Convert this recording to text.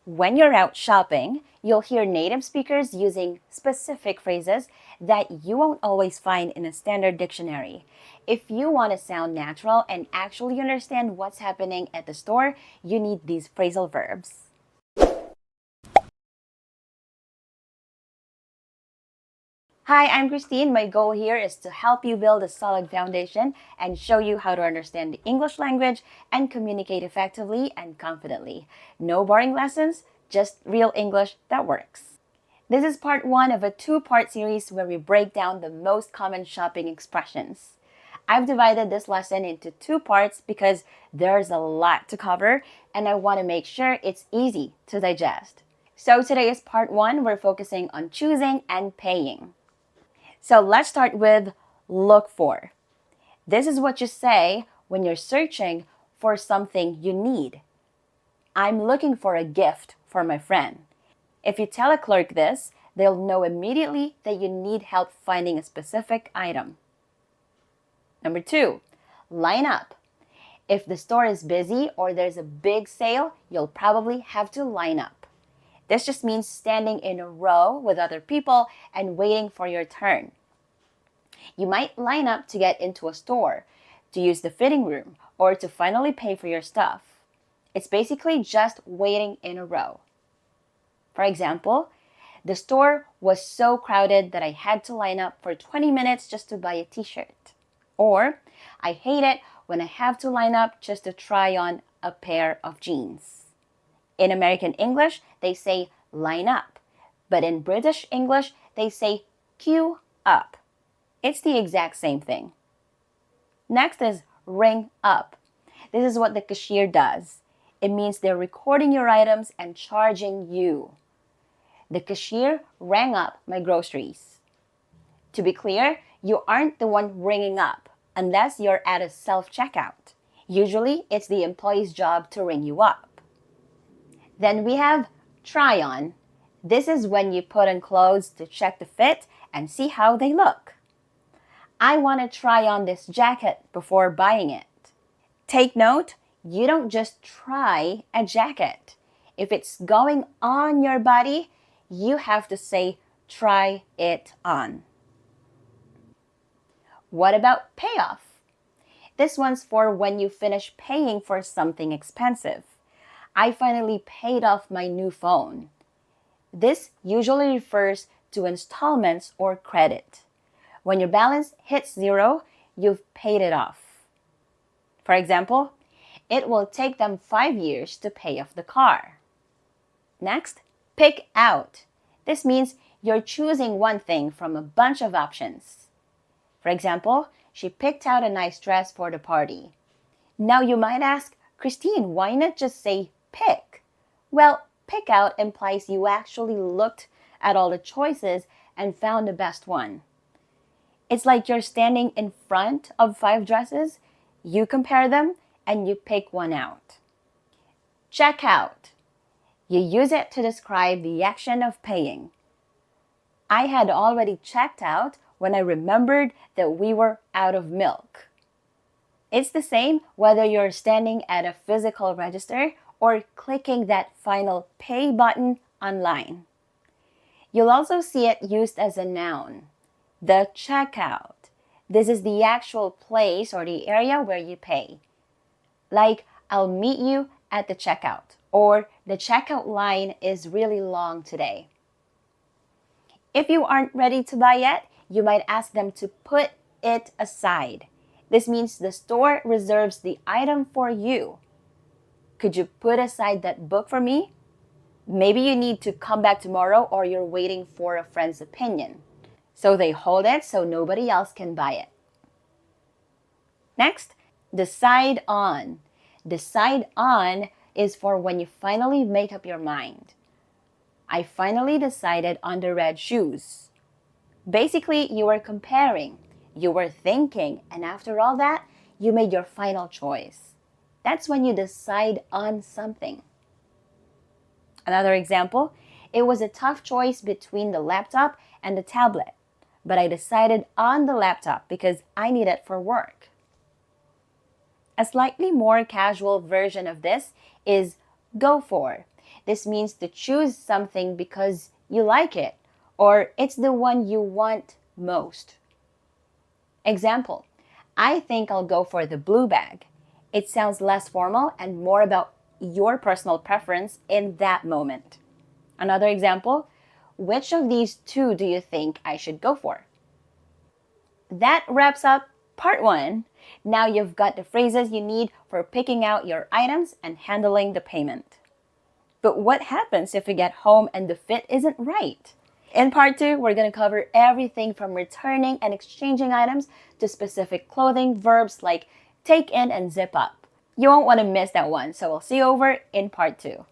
When you're out shopping, you'll hear native speakers using specific phrases that you won't always find in a standard dictionary. If you want to sound natural and actually understand what's happening at the store, you need these phrasal verbs. Hi, I'm Christine. My goal here is to help you build a solid foundation and show you how to understand the English language and communicate effectively and confidently. No boring lessons, just real English that works. This is part one of a two-part series where we break down the most common shopping expressions. I've divided this lesson into two parts because there's a lot to cover and I want to make sure it's easy to digest. So today is part one. We're focusing on choosing and paying. So let's start with look for. This is what you say when you're searching for something you need. I'm looking for a gift for my friend. If you tell a clerk this, they'll know immediately that you need help finding a specific item. Number two, line up. If the store is busy or there's a big sale, you'll probably have to line up. This just means standing in a row with other people and waiting for your turn. You might line up to get into a store, to use the fitting room, or to finally pay for your stuff. It's basically just waiting in a row. For example, the store was so crowded that I had to line up for 20 minutes just to buy a t-shirt. Or, I hate it when I have to line up just to try on a pair of jeans. In American English, they say line up, but in British English, they say queue up. It's the exact same thing. Next is ring up. This is what the cashier does. It means they're recording your items and charging you. The cashier rang up my groceries. To be clear, you aren't the one ringing up unless you're at a self-checkout. Usually, it's the employee's job to ring you up. Then we have try on. This is when you put on clothes to check the fit and see how they look. I want to try on this jacket before buying it. Take note, you don't just try a jacket. If it's going on your body, you have to say try it on. What about payoff? This one's for when you finish paying for something expensive. I finally paid off my new phone. This usually refers to installments or credit. When your balance hits zero, you've paid it off. For example, it will take them 5 years to pay off the car. Next, pick out. This means you're choosing one thing from a bunch of options. For example, she picked out a nice dress for the party. Now you might ask, Christine, why not just say pick? Well, pick out implies you actually looked at all the choices and found the best one. It's like you're standing in front of 5 dresses, you compare them, and you pick one out. Check out. You use it to describe the action of paying. I had already checked out when I remembered that we were out of milk. It's the same whether you're standing at a physical register or clicking that final pay button online. You'll also see it used as a noun. The checkout. This is the actual place or the area where you pay. Like, I'll meet you at the checkout, or the checkout line is really long today. If you aren't ready to buy yet, you might ask them to put it aside. This means the store reserves the item for you. Could you put aside that book for me? Maybe you need to come back tomorrow or you're waiting for a friend's opinion. So they hold it so nobody else can buy it. Next, decide on. Decide on is for when you finally make up your mind. I finally decided on the red shoes. Basically, you were comparing, you were thinking, and after all that, you made your final choice. That's when you decide on something. Another example, it was a tough choice between the laptop and the tablet, but I decided on the laptop because I need it for work. A slightly more casual version of this is go for. This means to choose something because you like it or it's the one you want most. Example, I think I'll go for the blue bag. It sounds less formal and more about your personal preference in that moment. Another example, which of these two do you think I should go for? That wraps up part one. Now you've got the phrases you need for picking out your items and handling the payment. But what happens if you get home and the fit isn't right? In part two, we're going to cover everything from returning and exchanging items to specific clothing verbs like take in and zip up. You won't want to miss that one, so we'll see you over in part two.